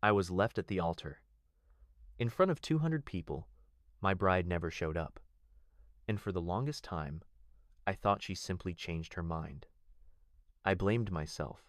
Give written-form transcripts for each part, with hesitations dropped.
I was left at the altar. In front of 200 people, my bride never showed up. And for the longest time, I thought she simply changed her mind. I blamed myself.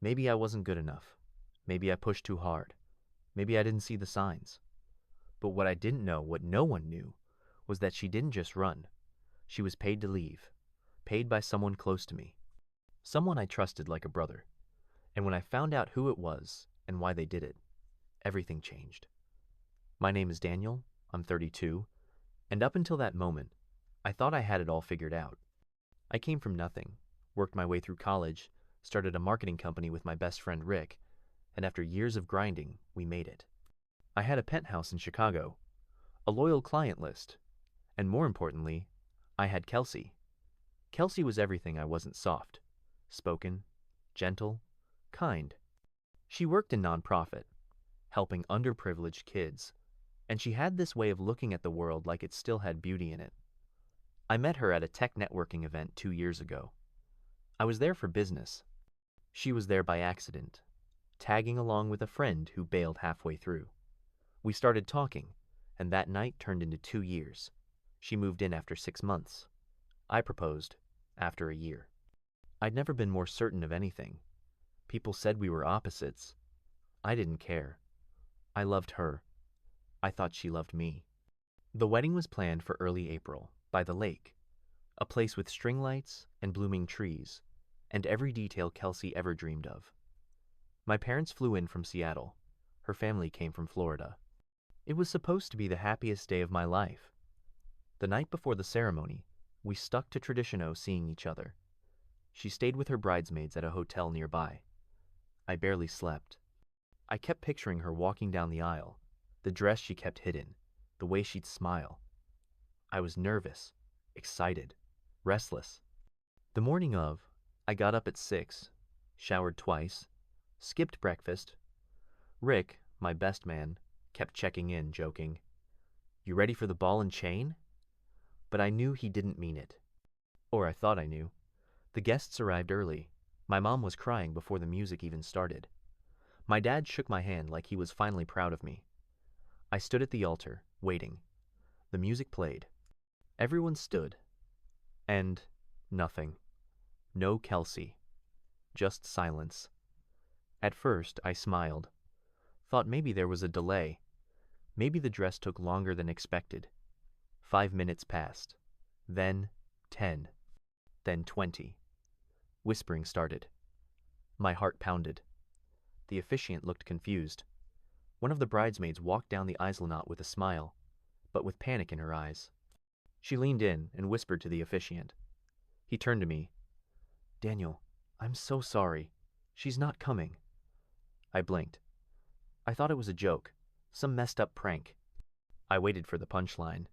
Maybe I wasn't good enough. Maybe I pushed too hard. Maybe I didn't see the signs. But what I didn't know, what no one knew, was that she didn't just run. She was paid to leave, paid by someone close to me, someone I trusted like a brother. And when I found out who it was and why they did it, everything changed. My name is Daniel, I'm 32, and up until that moment, I thought I had it all figured out. I came from nothing, worked my way through college, started a marketing company with my best friend Rick, and after years of grinding, we made it. I had a penthouse in Chicago, a loyal client list, and more importantly, I had Kelsey. Kelsey was everything I wasn't: soft, spoken, gentle, kind. She worked in nonprofit, helping underprivileged kids, and she had this way of looking at the world like it still had beauty in it. I met her at a tech networking event 2 years ago. I was there for business. She was there by accident, tagging along with a friend who bailed halfway through. We started talking, and that night turned into 2 years. She moved in after 6 months. I proposed after a year. I'd never been more certain of anything. People said we were opposites. I didn't care. I loved her. I thought she loved me. The wedding was planned for early April, by the lake, a place with string lights and blooming trees, and every detail Kelsey ever dreamed of. My parents flew in from Seattle. Her family came from Florida. It was supposed to be the happiest day of my life. The night before the ceremony, we stuck to tradition of seeing each other. She stayed with her bridesmaids at a hotel nearby. I barely slept. I kept picturing her walking down the aisle, the dress she kept hidden, the way she'd smile. I was nervous, excited, restless. The morning of, I got up at 6, showered twice, skipped breakfast. Rick, my best man, kept checking in, joking, "You ready for the ball and chain?" But I knew he didn't mean it. Or I thought I knew. The guests arrived early. My mom was crying before the music even started. My dad shook my hand like he was finally proud of me. I stood at the altar, waiting. The music played. Everyone stood. And nothing. No Kelsey. Just silence. At first, I smiled. Thought maybe there was a delay. Maybe the dress took longer than expected. 5 minutes passed. Then 10. Then 20. Whispering started. My heart pounded. The officiant looked confused. One of the bridesmaids walked down the aisle not with a smile, but with panic in her eyes. She leaned in and whispered to the officiant. He turned to me. "Daniel, I'm so sorry. She's not coming." I blinked. I thought it was a joke, some messed up prank. I waited for the punchline.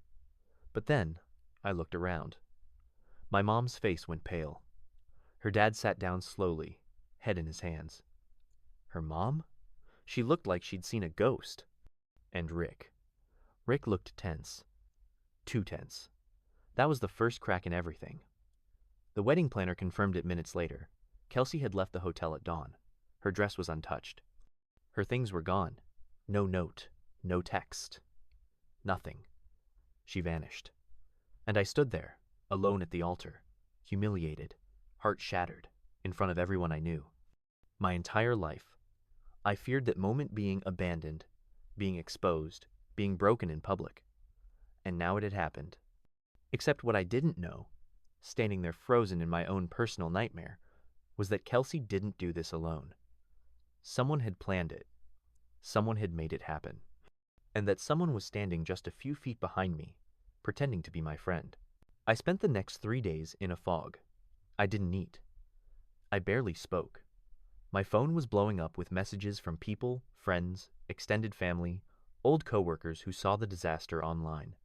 But then, I looked around. My mom's face went pale. Her dad sat down slowly, head in his hands. Her mom? She looked like she'd seen a ghost. And Rick. Rick looked tense. Too tense. That was the first crack in everything. The wedding planner confirmed it minutes later. Kelsey had left the hotel at dawn. Her dress was untouched. Her things were gone. No note, no text. Nothing. She vanished. And I stood there, alone at the altar, humiliated, heart shattered, in front of everyone I knew. My entire life, I feared that moment being abandoned, being exposed, being broken in public. And now it had happened. Except what I didn't know, standing there frozen in my own personal nightmare, was that Kelsey didn't do this alone. Someone had planned it. Someone had made it happen. And that someone was standing just a few feet behind me, pretending to be my friend. I spent the next 3 days in a fog. I didn't eat. I barely spoke. My phone was blowing up with messages from people, friends, extended family, old coworkers who saw the disaster online.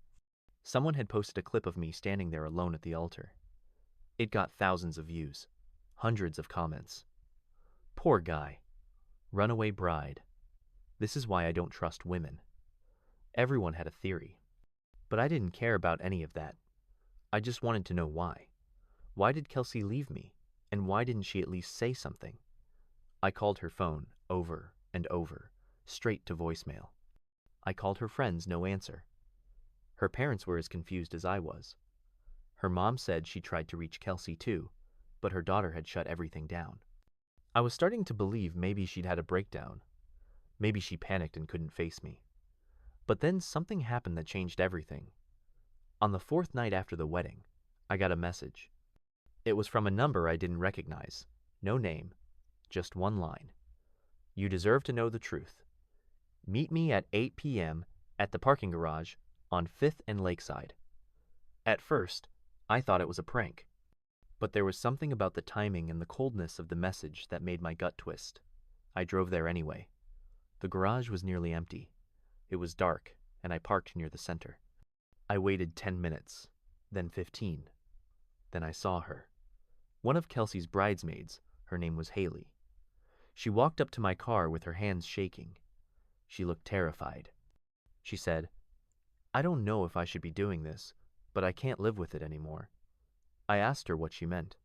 Someone had posted a clip of me standing there alone at the altar. It got thousands of views, hundreds of comments. Poor guy. Runaway bride. This is why I don't trust women. Everyone had a theory. But I didn't care about any of that. I just wanted to know why. Why did Kelsey leave me? And why didn't she at least say something? I called her phone over and over, straight to voicemail. I called her friends, no answer. Her parents were as confused as I was. Her mom said she tried to reach Kelsey too, but her daughter had shut everything down. I was starting to believe maybe she'd had a breakdown. Maybe she panicked and couldn't face me. But then something happened that changed everything. On the fourth night after the wedding, I got a message. It was from a number I didn't recognize. No name, just one line. You deserve to know the truth. Meet me at 8 p.m. at the parking garage on 5th and Lakeside. At first, I thought it was a prank. But there was something about the timing and the coldness of the message that made my gut twist. I drove there anyway. The garage was nearly empty. It was dark, and I parked near the center. I waited 10 minutes, then 15. Then I saw her. One of Kelsey's bridesmaids, her name was Haley. She walked up to my car with her hands shaking. She looked terrified. She said, "I don't know if I should be doing this, but I can't live with it anymore." I asked her what she meant,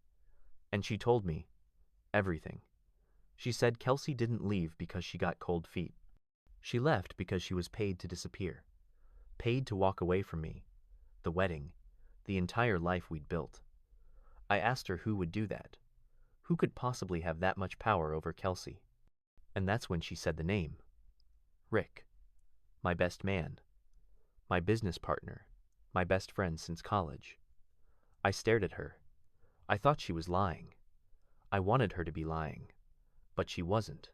and she told me everything. She said Kelsey didn't leave because she got cold feet. She left because she was paid to disappear, paid to walk away from me, the wedding, the entire life we'd built. I asked her who would do that. Who could possibly have that much power over Kelsey? And that's when she said the name. Rick, my best man, my business partner, my best friend since college. I stared at her. I thought she was lying. I wanted her to be lying, but she wasn't.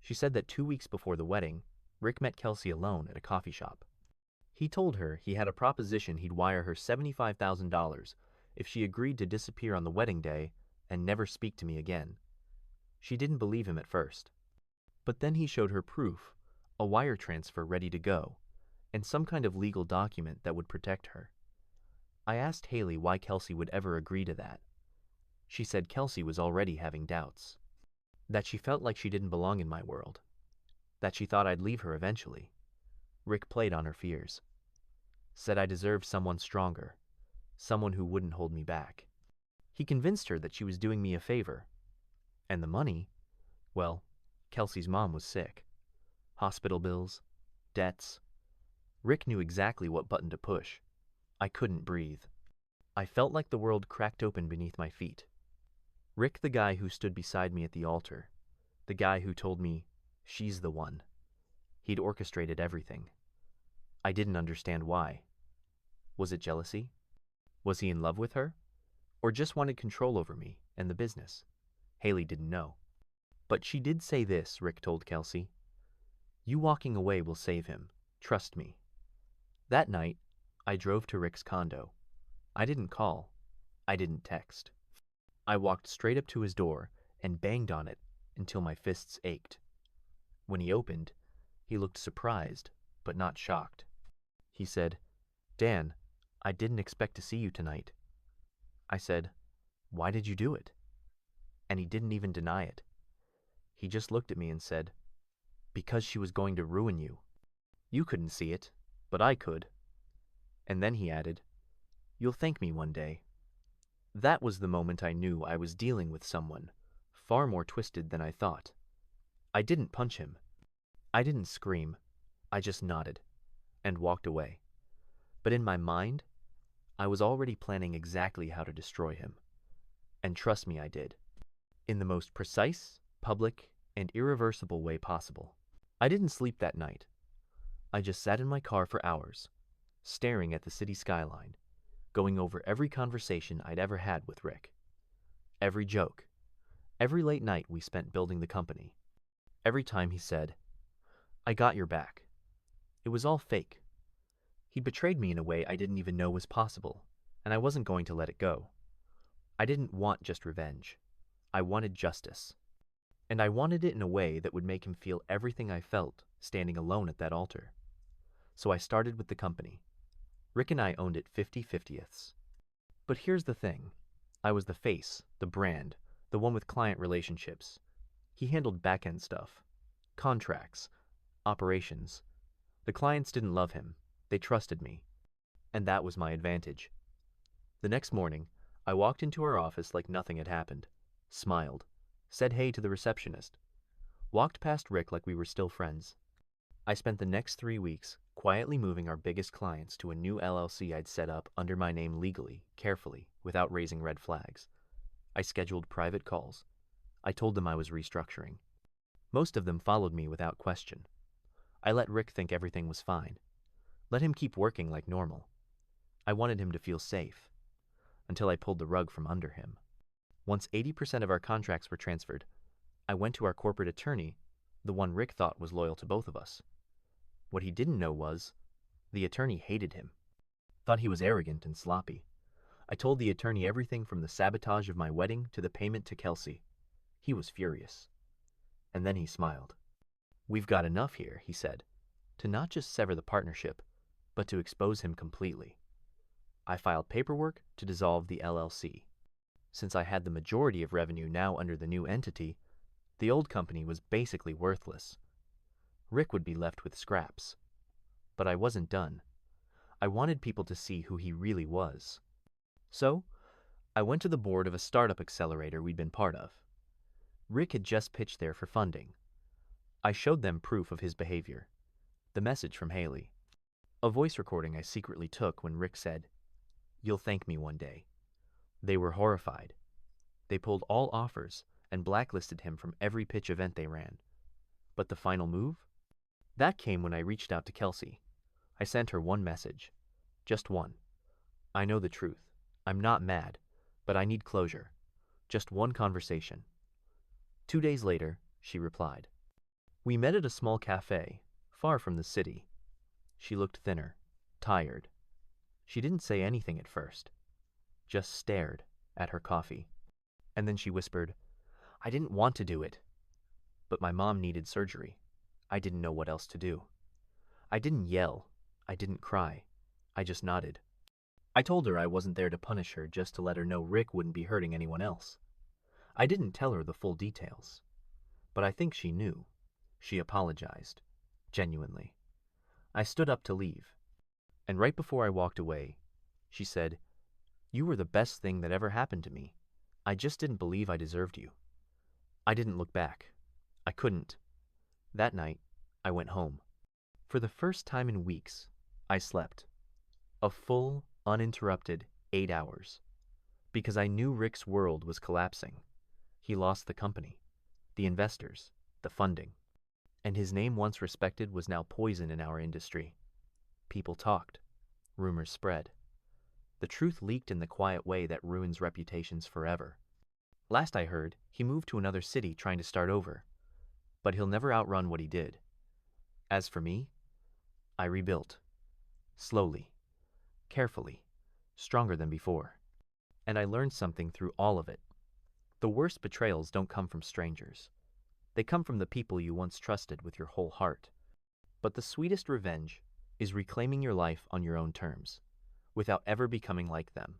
She said that 2 weeks before the wedding, Rick met Kelsey alone at a coffee shop. He told her he had a proposition he'd wire her $75,000 if she agreed to disappear on the wedding day and never speak to me again. She didn't believe him at first. But then he showed her proof, a wire transfer ready to go, and some kind of legal document that would protect her. I asked Haley why Kelsey would ever agree to that. She said Kelsey was already having doubts, that she felt like she didn't belong in my world, that she thought I'd leave her eventually. Rick played on her fears, said I deserved someone stronger, someone who wouldn't hold me back. He convinced her that she was doing me a favor. And the money, well, Kelsey's mom was sick. Hospital bills, debts. Rick knew exactly what button to push. I couldn't breathe. I felt like the world cracked open beneath my feet. Rick, the guy who stood beside me at the altar, the guy who told me, she's the one. He'd orchestrated everything. I didn't understand why. Was it jealousy? Was he in love with her? Or just wanted control over me and the business? Haley didn't know. But she did say this, Rick told Kelsey. You walking away will save him. Trust me. That night, I drove to Rick's condo. I didn't call. I didn't text. I walked straight up to his door and banged on it until my fists ached. When he opened, he looked surprised, but not shocked. He said, "Dan, I didn't expect to see you tonight." I said, "Why did you do it?" And he didn't even deny it. He just looked at me and said, "Because she was going to ruin you. You couldn't see it, but I could." And then he added, "You'll thank me one day." That was the moment I knew I was dealing with someone far more twisted than I thought. I didn't punch him. I didn't scream. I just nodded and walked away. But in my mind, I was already planning exactly how to destroy him. And trust me, I did. In the most precise, public, and irreversible way possible. I didn't sleep that night. I just sat in my car for hours, staring at the city skyline, going over every conversation I'd ever had with Rick. Every joke. Every late night we spent building the company. Every time he said, "I got your back." It was all fake. He betrayed me in a way I didn't even know was possible, and I wasn't going to let it go. I didn't want just revenge. I wanted justice. And I wanted it in a way that would make him feel everything I felt standing alone at that altar. So I started with the company. Rick and I owned it 50/50ths. But here's the thing. I was the face, the brand, the one with client relationships. He handled back-end stuff, contracts, operations. The clients didn't love him. They trusted me. And that was my advantage. The next morning, I walked into our office like nothing had happened, smiled, said hey to the receptionist, walked past Rick like we were still friends. I spent the next 3 weeks quietly moving our biggest clients to a new LLC I'd set up under my name legally, carefully, without raising red flags. I scheduled private calls. I told them I was restructuring. Most of them followed me without question. I let Rick think everything was fine. Let him keep working like normal. I wanted him to feel safe, until I pulled the rug from under him. Once 80% of our contracts were transferred, I went to our corporate attorney, the one Rick thought was loyal to both of us. What he didn't know was, the attorney hated him, thought he was arrogant and sloppy. I told the attorney everything from the sabotage of my wedding to the payment to Kelsey. He was furious. And then he smiled. "We've got enough here," he said, to not just sever the partnership, but to expose him completely. I filed paperwork to dissolve the LLC. Since I had the majority of revenue now under the new entity, the old company was basically worthless. Rick would be left with scraps. But I wasn't done. I wanted people to see who he really was. So, I went to the board of a startup accelerator we'd been part of. Rick had just pitched there for funding. I showed them proof of his behavior. The message from Haley. A voice recording I secretly took when Rick said, "You'll thank me one day." They were horrified. They pulled all offers and blacklisted him from every pitch event they ran. But the final move? That came when I reached out to Kelsey. I sent her one message. Just one. "I know the truth. I'm not mad, but I need closure. Just one conversation." 2 days later, she replied. We met at a small cafe, far from the city. She looked thinner, tired. She didn't say anything at first, just stared at her coffee. And then she whispered, "I didn't want to do it, but my mom needed surgery. I didn't know what else to do." I didn't yell. I didn't cry. I just nodded. I told her I wasn't there to punish her, just to let her know Rick wouldn't be hurting anyone else. I didn't tell her the full details, but I think she knew. She apologized, genuinely. I stood up to leave, and right before I walked away, she said, "You were the best thing that ever happened to me. I just didn't believe I deserved you." I didn't look back. I couldn't. That night, I went home. For the first time in weeks, I slept. A full, uninterrupted 8 hours. Because I knew Rick's world was collapsing. He lost the company, the investors, the funding. And his name, once respected, was now poison in our industry. People talked. Rumors spread. The truth leaked in the quiet way that ruins reputations forever. Last I heard, he moved to another city trying to start over. But he'll never outrun what he did. As for me, I rebuilt. Slowly. Carefully. Stronger than before. And I learned something through all of it. The worst betrayals don't come from strangers. They come from the people you once trusted with your whole heart. But the sweetest revenge is reclaiming your life on your own terms, without ever becoming like them.